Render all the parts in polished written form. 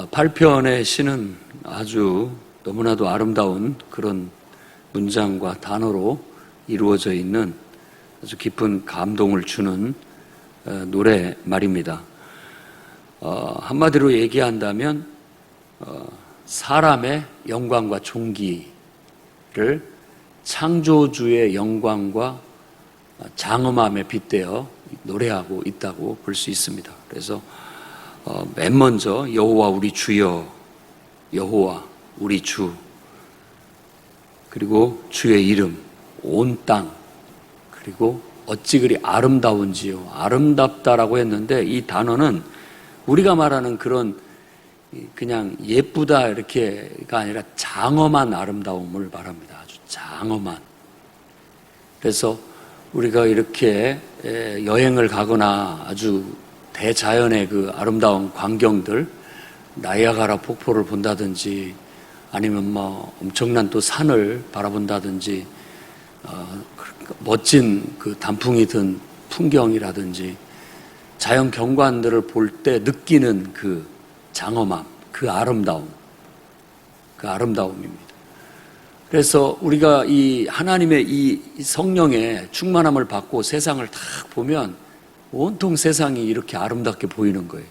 8편의 시는 아주 너무나도 아름다운 그런 문장과 단어로 이루어져 있는 아주 깊은 감동을 주는 노래 말입니다. 한마디로 얘기한다면 사람의 영광과 존귀를 창조주의 영광과 장엄함에 빗대어 노래하고 있다고 볼 수 있습니다. 그래서 맨 먼저 여호와 우리 주여, 여호와 우리 주, 그리고 주의 이름, 온 땅, 그리고 어찌 그리 아름다운지요. 아름답다라고 했는데 이 단어는 우리가 말하는 그런 그냥 예쁘다 이렇게가 아니라 장엄한 아름다움을 말합니다. 아주 장엄한. 그래서 우리가 이렇게 여행을 가거나 아주 대자연의 그 아름다운 광경들, 나이아가라 폭포를 본다든지 아니면 뭐 엄청난 또 산을 바라본다든지 멋진 그 단풍이 든 풍경이라든지 자연 경관들을 볼 때 느끼는 그 장엄함, 그 아름다움입니다. 그래서 우리가 이 하나님의 이 성령의 충만함을 받고 세상을 딱 보면 온통 세상이 이렇게 아름답게 보이는 거예요.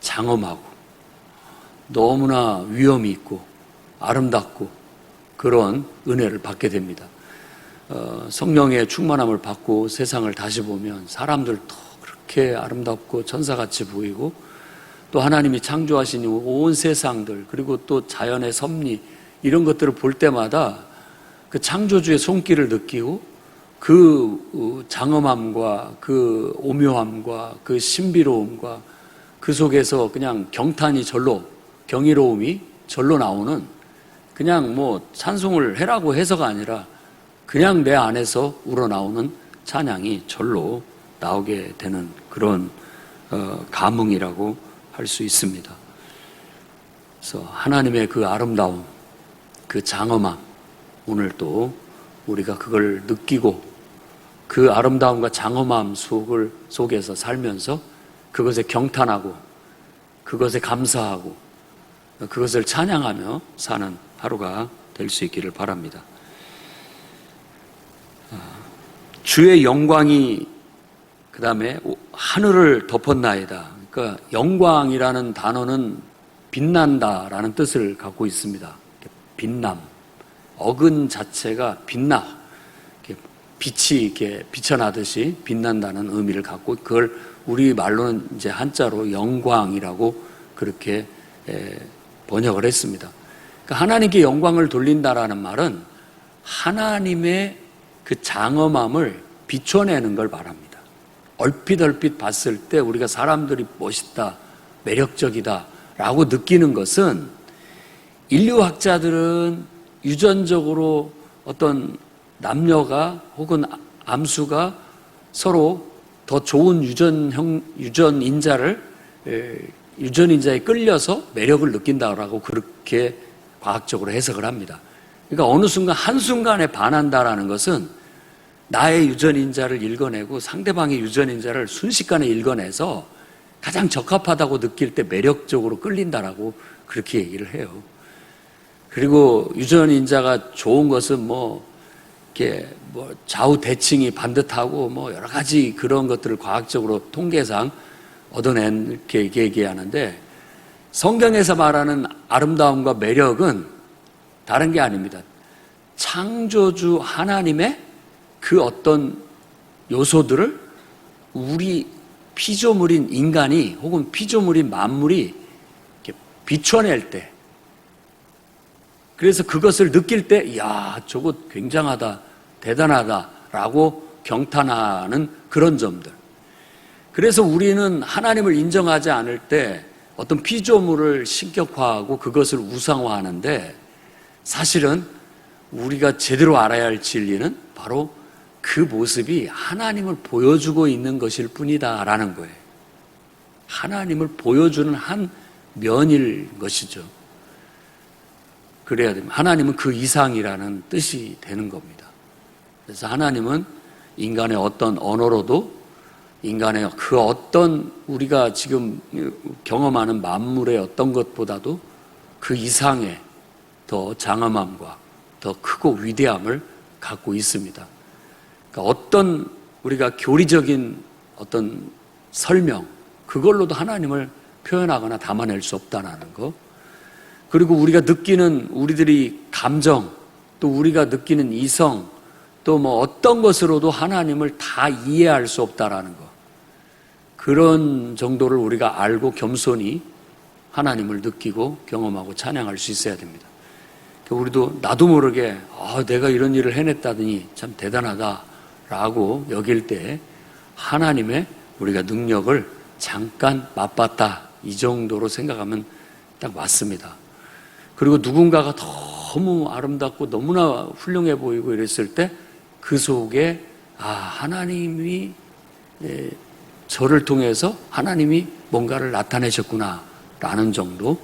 장엄하고 너무나 위엄이 있고 아름답고 그런 은혜를 받게 됩니다. 성령의 충만함을 받고 세상을 다시 보면 사람들도 그렇게 아름답고 천사같이 보이고 또 하나님이 창조하신 온 세상들 그리고 또 자연의 섭리 이런 것들을 볼 때마다 그 창조주의 손길을 느끼고 그 장엄함과 그 오묘함과 그 신비로움과 그 속에서 그냥 경탄이 절로 경이로움이 절로 나오는 그냥 뭐 찬송을 해라고 해서가 아니라 그냥 내 안에서 우러나오는 찬양이 절로 나오게 되는 그런 감흥이라고 할 수 있습니다. 그래서 하나님의 그 아름다움, 그 장엄함, 오늘 또 우리가 그걸 느끼고 그 아름다움과 장엄함 속에서 살면서 그것에 경탄하고 그것에 감사하고 그것을 찬양하며 사는 하루가 될 수 있기를 바랍니다. 주의 영광이 그 다음에 하늘을 덮었나이다. 그러니까 영광이라는 단어는 빛난다라는 뜻을 갖고 있습니다. 빛남, 어근 자체가 빛나, 빛이 이렇게 비쳐나듯이 빛난다는 의미를 갖고 그걸 우리 말로는 이제 한자로 영광이라고 그렇게 번역을 했습니다. 그러니까 하나님께 영광을 돌린다라는 말은 하나님의 그 장엄함을 비춰내는 걸 말합니다. 얼핏 봤을 때 우리가 사람들이 멋있다, 매력적이다 라고 느끼는 것은 인류학자들은 유전적으로 어떤 남녀가 혹은 암수가 서로 더 좋은 유전인자에 끌려서 매력을 느낀다라고 그렇게 과학적으로 해석을 합니다. 그러니까 어느 순간 한순간에 반한다라는 것은 나의 유전인자를 읽어내고 상대방의 유전인자를 순식간에 읽어내서 가장 적합하다고 느낄 때 매력적으로 끌린다라고 그렇게 얘기를 해요. 그리고 유전인자가 좋은 것은 이렇게 좌우 대칭이 반듯하고 여러 가지 그런 것들을 과학적으로 통계상 얻어낸 이렇게 얘기하는데 성경에서 말하는 아름다움과 매력은 다른 게 아닙니다. 창조주 하나님의 그 어떤 요소들을 우리 피조물인 인간이 혹은 피조물인 만물이 이렇게 비춰낼 때 그래서 그것을 느낄 때 이야 저거 굉장하다 대단하다라고 경탄하는 그런 점들. 그래서 우리는 하나님을 인정하지 않을 때 어떤 피조물을 신격화하고 그것을 우상화하는데 사실은 우리가 제대로 알아야 할 진리는 바로 그 모습이 하나님을 보여주고 있는 것일 뿐이다라는 거예요. 하나님을 보여주는 한 면일 것이죠. 그래야 됩니다. 하나님은 그 이상이라는 뜻이 되는 겁니다. 그래서 하나님은 인간의 어떤 언어로도 인간의 그 어떤 우리가 지금 경험하는 만물의 어떤 것보다도 그 이상의 더 장엄함과 더 크고 위대함을 갖고 있습니다. 그러니까 어떤 우리가 교리적인 어떤 설명, 그걸로도 하나님을 표현하거나 담아낼 수 없다는 거. 그리고 우리가 느끼는 우리들이 감정, 또 우리가 느끼는 이성, 또 뭐 어떤 것으로도 하나님을 다 이해할 수 없다라는 거. 그런 정도를 우리가 알고 겸손히 하나님을 느끼고 경험하고 찬양할 수 있어야 됩니다. 우리도 나도 모르게 내가 이런 일을 해냈다더니 참 대단하다라고 여길 때 하나님의 우리가 능력을 잠깐 맛봤다, 이 정도로 생각하면 딱 맞습니다. 그리고 누군가가 너무 아름답고 너무나 훌륭해 보이고 이랬을 때 그 속에 하나님이 저를 통해서 하나님이 뭔가를 나타내셨구나 라는 정도,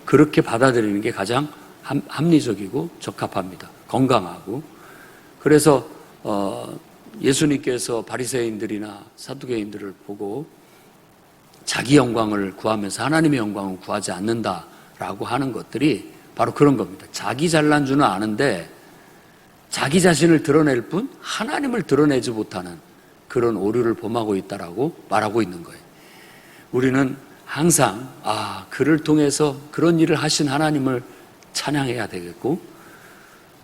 그렇게 받아들이는 게 가장 합리적이고 적합합니다. 건강하고. 그래서 예수님께서 바리새인들이나 사두개인들을 보고 자기 영광을 구하면서 하나님의 영광을 구하지 않는다라고 하는 것들이 바로 그런 겁니다. 자기 잘난 줄은 아는데 자기 자신을 드러낼 뿐 하나님을 드러내지 못하는 그런 오류를 범하고 있다라고 말하고 있는 거예요. 우리는 항상 그를 통해서 그런 일을 하신 하나님을 찬양해야 되겠고,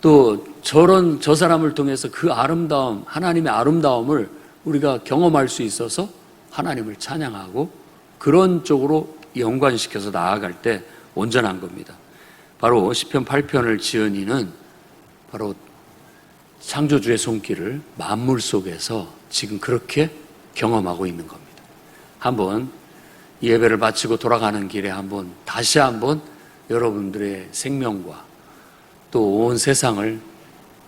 또 저 사람을 통해서 그 아름다움, 하나님의 아름다움을 우리가 경험할 수 있어서 하나님을 찬양하고 그런 쪽으로 연관시켜서 나아갈 때 온전한 겁니다. 바로 시편 8편을 지은 이는 바로 창조주의 손길을 만물 속에서 지금 그렇게 경험하고 있는 겁니다. 한번 예배를 마치고 돌아가는 길에 다시 한번 여러분들의 생명과 또 온 세상을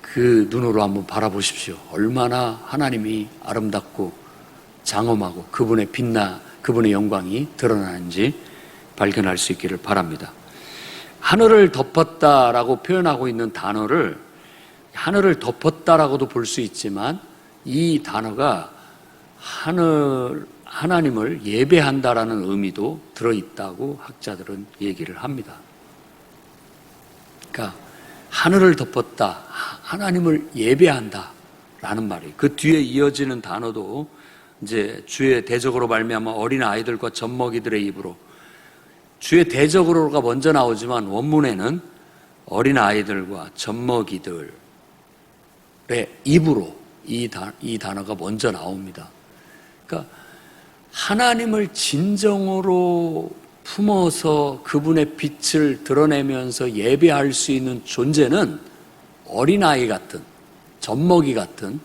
그 눈으로 한번 바라보십시오. 얼마나 하나님이 아름답고 장엄하고 그분의 영광이 드러나는지 발견할 수 있기를 바랍니다. 하늘을 덮었다라고 표현하고 있는 단어를 하늘을 덮었다라고도 볼 수 있지만, 이 단어가 하나님을 예배한다라는 의미도 들어있다고 학자들은 얘기를 합니다. 그러니까 하늘을 덮었다, 하나님을 예배한다라는 말이, 그 뒤에 이어지는 단어도 이제 주의 대적으로 말미암아 어린 아이들과 젖먹이들의 입으로, 주의 대적으로가 먼저 나오지만 원문에는 어린 아이들과 젖먹이들의 입으로 이 단어가 먼저 나옵니다. 그러니까 하나님을 진정으로 품어서 그분의 빛을 드러내면서 예배할 수 있는 존재는 어린아이 같은, 젖먹이 같은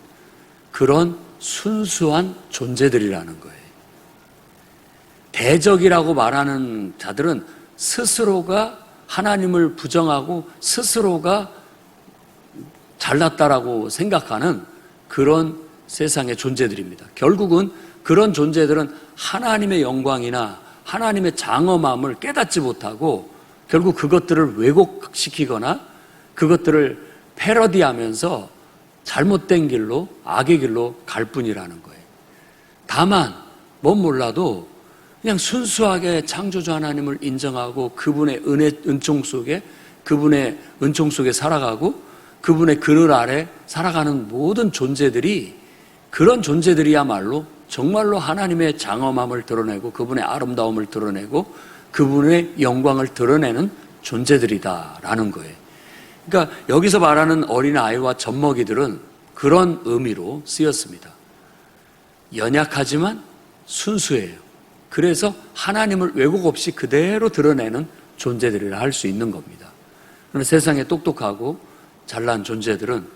그런 순수한 존재들이라는 거예요. 대적이라고 말하는 자들은 스스로가 하나님을 부정하고 스스로가 잘났다라고 생각하는 그런 세상의 존재들입니다. 결국은 그런 존재들은 하나님의 영광이나 하나님의 장엄함을 깨닫지 못하고 결국 그것들을 왜곡시키거나 그것들을 패러디하면서 잘못된 길로, 악의 길로 갈 뿐이라는 거예요. 다만 뭔 몰라도 그냥 순수하게 창조주 하나님을 인정하고 그분의 은총 속에 살아가고 그분의 그늘 아래 살아가는 모든 존재들이, 그런 존재들이야말로 정말로 하나님의 장엄함을 드러내고 그분의 아름다움을 드러내고 그분의 영광을 드러내는 존재들이다라는 거예요. 그러니까 여기서 말하는 어린아이와 젖먹이들은 그런 의미로 쓰였습니다. 연약하지만 순수해요. 그래서 하나님을 왜곡 없이 그대로 드러내는 존재들이라 할 수 있는 겁니다. 그러나 세상에 똑똑하고 잘난 존재들은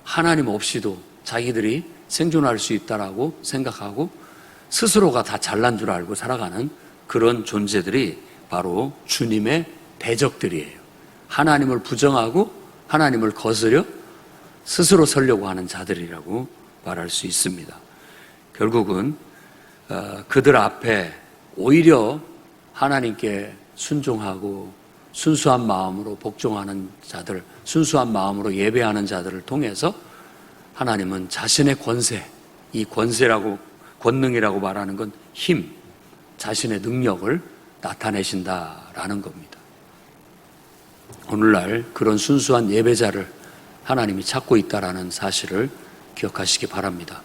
하나님 없이도 자기들이 생존할 수 있다라고 생각하고 스스로가 다 잘난 줄 알고 살아가는 그런 존재들이 바로 주님의 대적들이에요. 하나님을 부정하고 하나님을 거스려 스스로 서려고 하는 자들이라고 말할 수 있습니다. 결국은 그들 앞에 오히려 하나님께 순종하고 순수한 마음으로 복종하는 자들, 순수한 마음으로 예배하는 자들을 통해서 하나님은 자신의 권세, 이 권세라고 권능이라고 말하는 건 힘, 자신의 능력을 나타내신다라는 겁니다. 오늘날 그런 순수한 예배자를 하나님이 찾고 있다라는 사실을 기억하시기 바랍니다.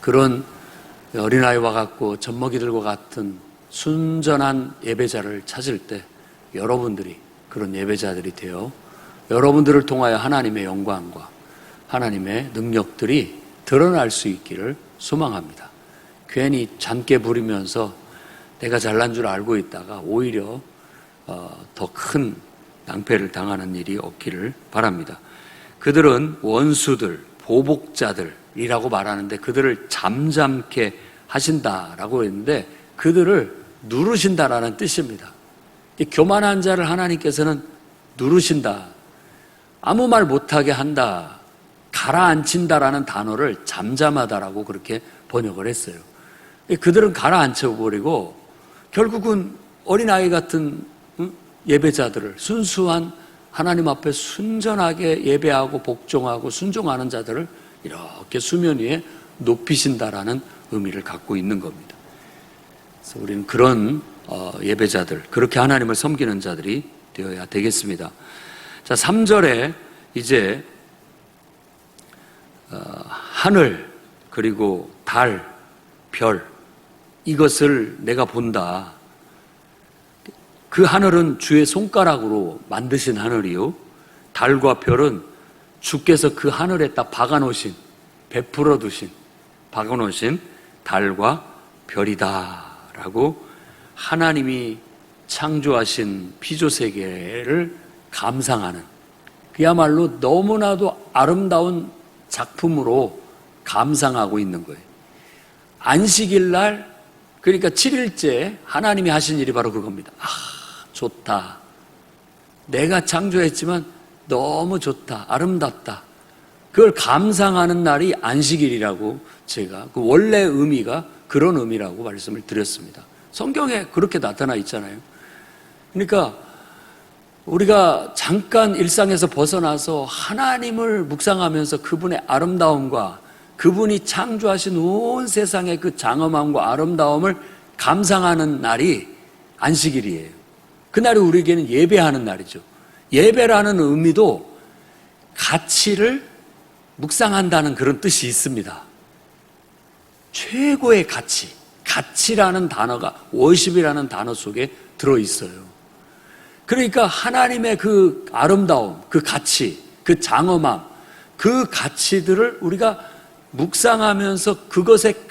그런 어린아이와 같고 젖먹이들과 같은 순전한 예배자를 찾을 때 여러분들이 그런 예배자들이 되어 여러분들을 통하여 하나님의 영광과 하나님의 능력들이 드러날 수 있기를 소망합니다. 괜히 잔깨 부리면서 내가 잘난 줄 알고 있다가 오히려 더 큰 낭패를 당하는 일이 없기를 바랍니다. 그들은 원수들, 보복자들이라고 말하는데 그들을 잠잠케 하신다라고 했는데 그들을 누르신다라는 뜻입니다. 교만한 자를 하나님께서는 누르신다. 아무 말 못하게 한다. 가라앉힌다라는 단어를 잠잠하다라고 그렇게 번역을 했어요. 그들은 가라앉혀버리고 결국은 어린아이 같은 예배자들을 순수한 하나님 앞에 순전하게 예배하고 복종하고 순종하는 자들을 이렇게 수면 위에 높이신다라는 의미를 갖고 있는 겁니다. 그래서 우리는 그런 예배자들, 그렇게 하나님을 섬기는 자들이 되어야 되겠습니다. 자, 3절에 이제 하늘 그리고 달, 별 이것을 내가 본다. 그 하늘은 주의 손가락으로 만드신 하늘이요, 달과 별은 주께서 그 하늘에 딱 박아놓으신, 베풀어 두신, 박아놓으신 달과 별이다 라고 하나님이 창조하신 피조세계를 감상하는, 그야말로 너무나도 아름다운 작품으로 감상하고 있는 거예요. 안식일 날, 그러니까 7일째 하나님이 하신 일이 바로 그겁니다. 좋다. 내가 창조했지만 너무 좋다. 아름답다. 그걸 감상하는 날이 안식일이라고 제가 그 원래 의미가 그런 의미라고 말씀을 드렸습니다. 성경에 그렇게 나타나 있잖아요. 그러니까 우리가 잠깐 일상에서 벗어나서 하나님을 묵상하면서 그분의 아름다움과 그분이 창조하신 온 세상의 그 장엄함과 아름다움을 감상하는 날이 안식일이에요. 그날이 우리에게는 예배하는 날이죠. 예배라는 의미도 가치를 묵상한다는 그런 뜻이 있습니다. 최고의 가치, 가치라는 단어가 워십이라는 단어 속에 들어있어요. 그러니까 하나님의 그 아름다움, 그 가치, 그 장엄함, 그 가치들을 우리가 묵상하면서 그것에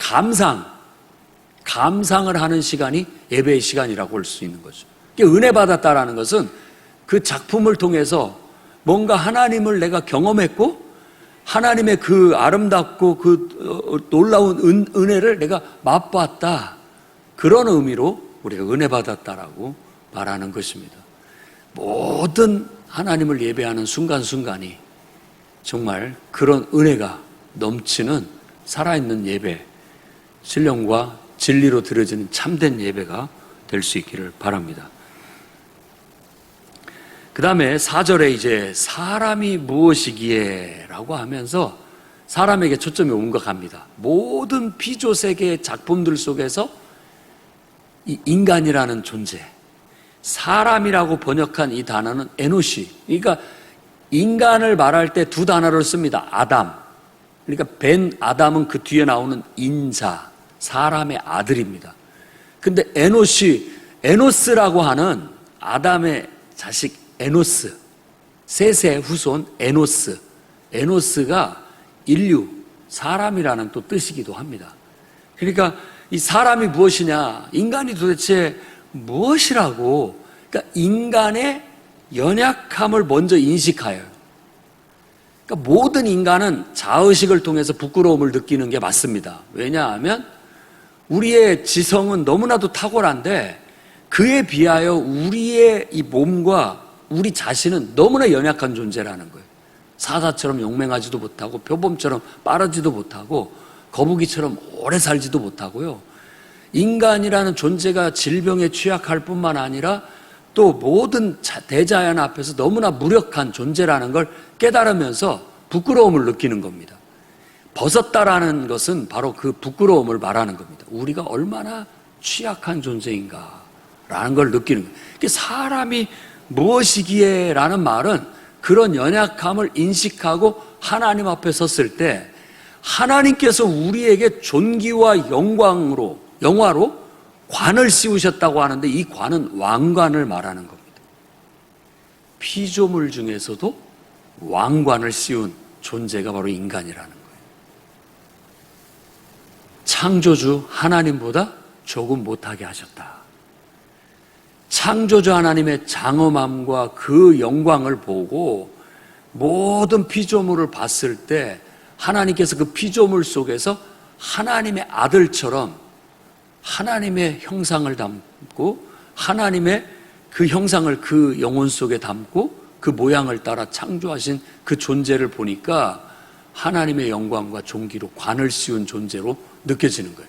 감상을 하는 시간이 예배의 시간이라고 할 수 있는 거죠. 은혜 받았다라는 것은 그 작품을 통해서 뭔가 하나님을 내가 경험했고 하나님의 그 아름답고 그 놀라운 은혜를 내가 맛봤다. 그런 의미로 우리가 은혜 받았다라고 말하는 것입니다. 모든 하나님을 예배하는 순간순간이 정말 그런 은혜가 넘치는 살아있는 예배, 신령과 진리로 드려지는 참된 예배가 될 수 있기를 바랍니다. 그 다음에 4절에 이제 사람이 무엇이기에 라고 하면서 사람에게 초점이 온 것 같습니다. 모든 피조세계의 작품들 속에서 이 인간이라는 존재, 사람이라고 번역한 이 단어는 에노시, 그러니까 인간을 말할 때 두 단어를 씁니다. 아담, 그러니까 벤 아담은 그 뒤에 나오는 인자, 사람의 아들입니다. 근데 에노스라고 하는 아담의 자식 에노스, 셋의 후손 에노스가 인류, 사람이라는 또 뜻이기도 합니다. 그러니까 이 사람이 무엇이냐, 인간이 도대체 무엇이라고, 그러니까 인간의 연약함을 먼저 인식하여요. 그러니까 모든 인간은 자의식을 통해서 부끄러움을 느끼는 게 맞습니다. 왜냐하면 우리의 지성은 너무나도 탁월한데 그에 비하여 우리의 이 몸과 우리 자신은 너무나 연약한 존재라는 거예요. 사자처럼 용맹하지도 못하고 표범처럼 빠르지도 못하고 거북이처럼 오래 살지도 못하고요. 인간이라는 존재가 질병에 취약할 뿐만 아니라 또 모든 대자연 앞에서 너무나 무력한 존재라는 걸 깨달으면서 부끄러움을 느끼는 겁니다. 벗었다라는 것은 바로 그 부끄러움을 말하는 겁니다. 우리가 얼마나 취약한 존재인가라는 걸 느끼는 거예요. 사람이 무엇이기에 라는 말은 그런 연약함을 인식하고 하나님 앞에 섰을 때 하나님께서 우리에게 존귀와 영화로 관을 씌우셨다고 하는데, 이 관은 왕관을 말하는 겁니다. 피조물 중에서도 왕관을 씌운 존재가 바로 인간이라는 거예요. 창조주 하나님보다 조금 못하게 하셨다. 창조주 하나님의 장엄함과 그 영광을 보고 모든 피조물을 봤을 때 하나님께서 그 피조물 속에서 하나님의 아들처럼 하나님의 형상을 담고 하나님의 그 형상을 그 영혼 속에 담고 그 모양을 따라 창조하신 그 존재를 보니까 하나님의 영광과 존귀로 관을 씌운 존재로 느껴지는 거예요.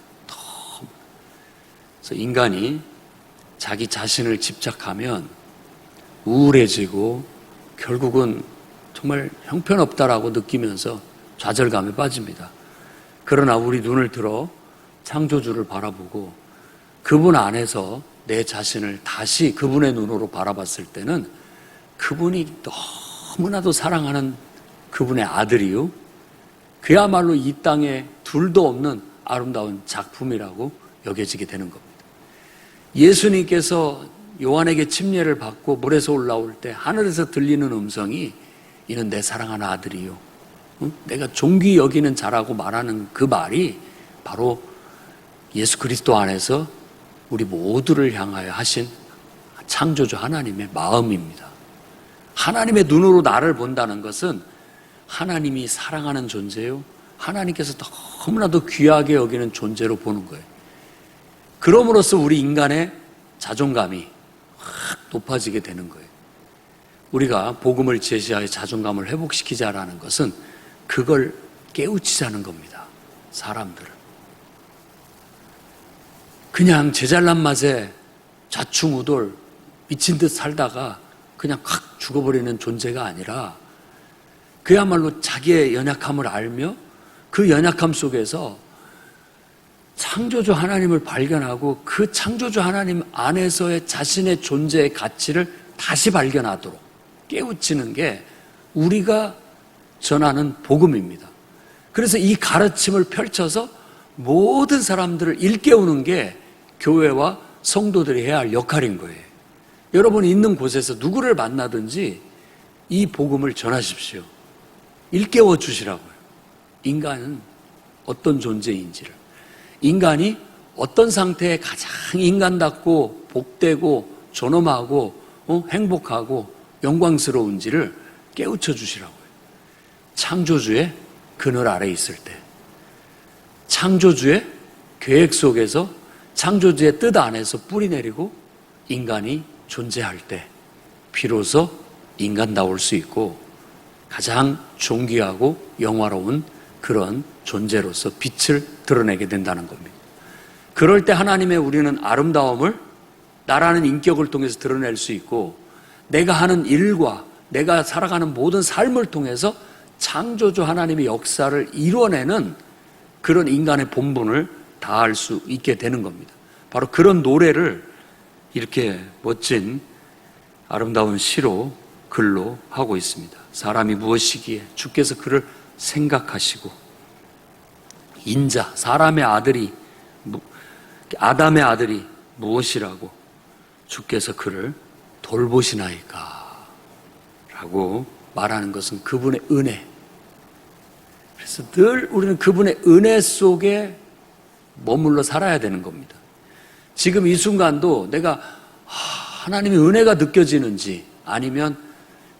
그래서 인간이 자기 자신을 집착하면 우울해지고 결국은 정말 형편없다라고 느끼면서 좌절감에 빠집니다. 그러나 우리 눈을 들어 창조주를 바라보고 그분 안에서 내 자신을 다시 그분의 눈으로 바라봤을 때는 그분이 너무나도 사랑하는 그분의 아들이요, 그야말로 이 땅에 둘도 없는 아름다운 작품이라고 여겨지게 되는 겁니다. 예수님께서 요한에게 침례를 받고 물에서 올라올 때 하늘에서 들리는 음성이 이는 내 사랑하는 아들이요, 내가 존귀 여기는 자라고 말하는 그 말이 바로 예수 그리스도 안에서 우리 모두를 향하여 하신 창조주 하나님의 마음입니다. 하나님의 눈으로 나를 본다는 것은 하나님이 사랑하는 존재요, 하나님께서 너무나도 귀하게 여기는 존재로 보는 거예요. 그럼으로써 우리 인간의 자존감이 확 높아지게 되는 거예요. 우리가 복음을 제시하여 자존감을 회복시키자라는 것은 그걸 깨우치자는 겁니다. 사람들을 그냥 제잘난 맛에 좌충우돌 미친 듯 살다가 그냥 확 죽어버리는 존재가 아니라 그야말로 자기의 연약함을 알며 그 연약함 속에서 창조주 하나님을 발견하고 그 창조주 하나님 안에서의 자신의 존재의 가치를 다시 발견하도록 깨우치는 게 우리가 전하는 복음입니다. 그래서 이 가르침을 펼쳐서 모든 사람들을 일깨우는 게 교회와 성도들이 해야 할 역할인 거예요. 여러분이 있는 곳에서 누구를 만나든지 이 복음을 전하십시오. 일깨워 주시라고요. 인간은 어떤 존재인지를, 인간이 어떤 상태에 가장 인간답고 복되고 존엄하고 행복하고 영광스러운지를 깨우쳐 주시라고요. 창조주의 그늘 아래 있을 때, 창조주의 계획 속에서 창조주의 뜻 안에서 뿌리 내리고 인간이 존재할 때 비로소 인간다울 수 있고 가장 존귀하고 영화로운 그런 존재로서 빛을 드러내게 된다는 겁니다. 그럴 때 하나님의 우리는 아름다움을 나라는 인격을 통해서 드러낼 수 있고, 내가 하는 일과 내가 살아가는 모든 삶을 통해서 창조주 하나님의 역사를 이뤄내는 그런 인간의 본분을 다할 수 있게 되는 겁니다. 바로 그런 노래를 이렇게 멋진 아름다운 시로 글로 하고 있습니다. 사람이 무엇이기에 주께서 그를 생각하시고, 인자, 사람의 아들이, 아담의 아들이 무엇이라고 주께서 그를 돌보시나이까 라고 말하는 것은 그분의 은혜. 그래서 늘 우리는 그분의 은혜 속에 머물러 살아야 되는 겁니다. 지금 이 순간도 내가 하나님의 은혜가 느껴지는지, 아니면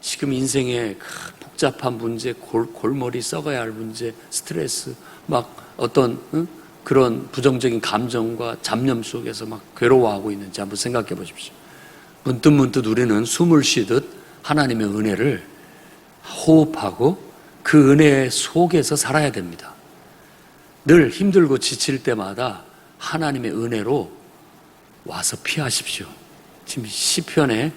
지금 인생의 복잡한 문제, 골머리 썩어야 할 문제, 스트레스, 막 어떤 그런 부정적인 감정과 잡념 속에서 막 괴로워하고 있는지 한번 생각해 보십시오. 문득문득 우리는 숨을 쉬듯 하나님의 은혜를 호흡하고 그 은혜 속에서 살아야 됩니다. 늘 힘들고 지칠 때마다 하나님의 은혜로 와서 피하십시오. 지금 시편에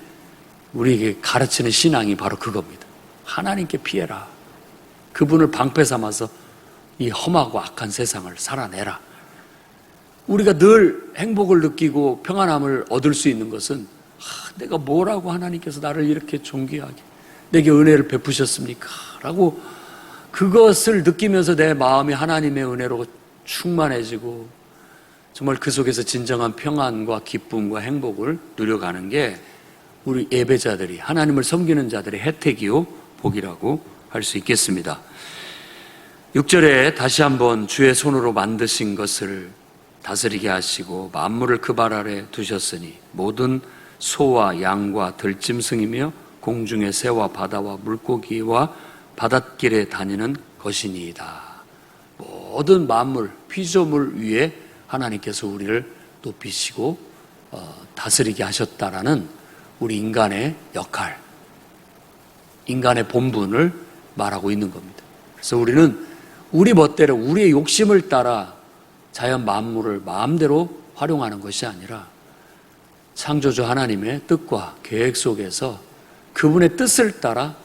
우리에게 가르치는 신앙이 바로 그겁니다. 하나님께 피해라. 그분을 방패 삼아서 이 험하고 악한 세상을 살아내라. 우리가 늘 행복을 느끼고 평안함을 얻을 수 있는 것은 내가 뭐라고 하나님께서 나를 이렇게 존귀하게 내게 은혜를 베푸셨습니까? 라고 그것을 느끼면서 내 마음이 하나님의 은혜로 충만해지고 정말 그 속에서 진정한 평안과 기쁨과 행복을 누려가는 게 우리 예배자들이, 하나님을 섬기는 자들의 혜택이요 복이라고 할 수 있겠습니다. 6절에 다시 한번 주의 손으로 만드신 것을 다스리게 하시고 만물을 그 발 아래 두셨으니 모든 소와 양과 들짐승이며 공중의 새와 바다와 물고기와 바닷길에 다니는 것이니이다. 모든 만물, 피조물 위에 하나님께서 우리를 높이시고 다스리게 하셨다라는 우리 인간의 역할, 인간의 본분을 말하고 있는 겁니다. 그래서 우리는 우리 멋대로 우리의 욕심을 따라 자연 만물을 마음대로 활용하는 것이 아니라 창조주 하나님의 뜻과 계획 속에서 그분의 뜻을 따라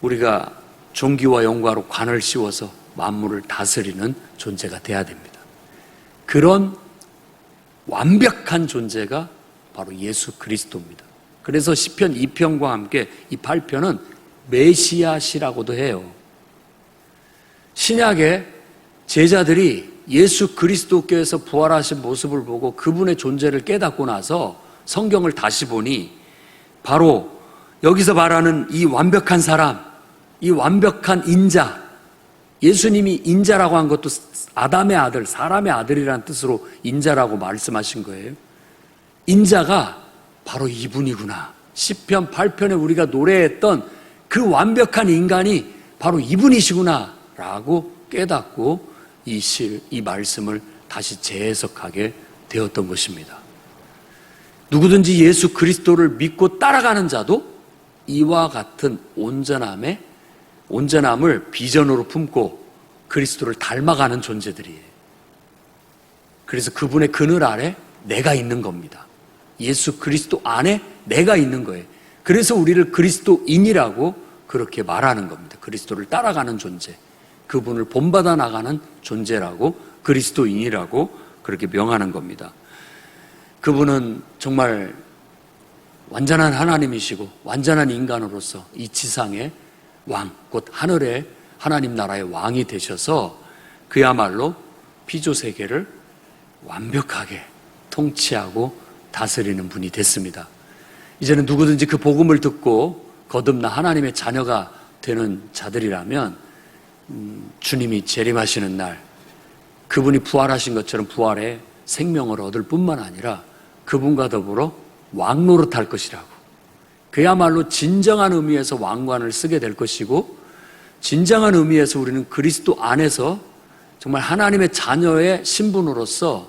우리가 존귀와 영광으로 관을 씌워서 만물을 다스리는 존재가 돼야 됩니다. 그런 완벽한 존재가 바로 예수 그리스도입니다. 그래서 시편 2편과 함께 이 8편은 메시아시라고도 해요. 신약의 제자들이 예수 그리스도께서 부활하신 모습을 보고 그분의 존재를 깨닫고 나서 성경을 다시 보니 바로 여기서 말하는 이 완벽한 사람, 이 완벽한 인자, 예수님이 인자라고 한 것도 아담의 아들, 사람의 아들이라는 뜻으로 인자라고 말씀하신 거예요. 인자가 바로 이분이구나. 시편 8편에 우리가 노래했던 그 완벽한 인간이 바로 이분이시구나 라고 깨닫고 이 말씀을 다시 재해석하게 되었던 것입니다. 누구든지 예수 그리스도를 믿고 따라가는 자도 이와 같은 온전함을 비전으로 품고 그리스도를 닮아가는 존재들이에요. 그래서 그분의 그늘 아래 내가 있는 겁니다. 예수 그리스도 안에 내가 있는 거예요. 그래서 우리를 그리스도인이라고 그렇게 말하는 겁니다. 그리스도를 따라가는 존재, 그분을 본받아 나가는 존재라고 그리스도인이라고 그렇게 명하는 겁니다. 그분은 정말 완전한 하나님이시고 완전한 인간으로서 이 지상의 왕, 곧 하늘의 하나님 나라의 왕이 되셔서 그야말로 피조세계를 완벽하게 통치하고 다스리는 분이 됐습니다. 이제는 누구든지 그 복음을 듣고 거듭나 하나님의 자녀가 되는 자들이라면 주님이 재림하시는 날 그분이 부활하신 것처럼 부활의 생명을 얻을 뿐만 아니라 그분과 더불어 왕노릇할 것이라고, 그야말로 진정한 의미에서 왕관을 쓰게 될 것이고 진정한 의미에서 우리는 그리스도 안에서 정말 하나님의 자녀의 신분으로서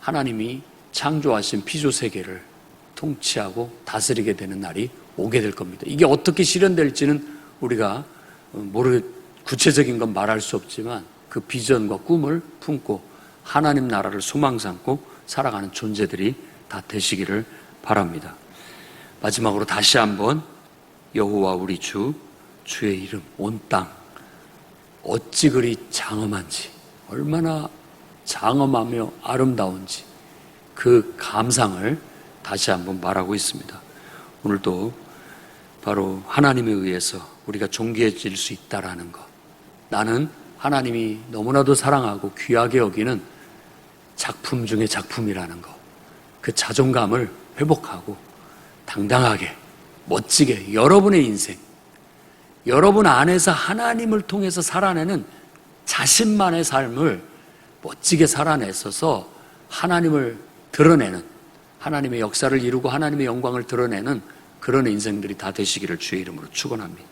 하나님이 창조하신 피조세계를 통치하고 다스리게 되는 날이 오게 될 겁니다. 이게 어떻게 실현될지는 우리가 구체적인 건 말할 수 없지만 그 비전과 꿈을 품고 하나님 나라를 소망 삼고 살아가는 존재들이 다 되시기를 바랍니다. 마지막으로 다시 한번 여호와 우리 주의 이름 온 땅 어찌 그리 장엄한지, 얼마나 장엄하며 아름다운지 그 감상을 다시 한번 말하고 있습니다. 오늘도 바로 하나님에 의해서 우리가 존귀해질 수 있다라는 것, 나는 하나님이 너무나도 사랑하고 귀하게 여기는 작품 중에 작품이라는 것, 그 자존감을 회복하고 당당하게 멋지게 여러분의 인생, 여러분 안에서 하나님을 통해서 살아내는 자신만의 삶을 멋지게 살아내셔서 하나님을 드러내는, 하나님의 역사를 이루고 하나님의 영광을 드러내는 그런 인생들이 다 되시기를 주의 이름으로 축원합니다.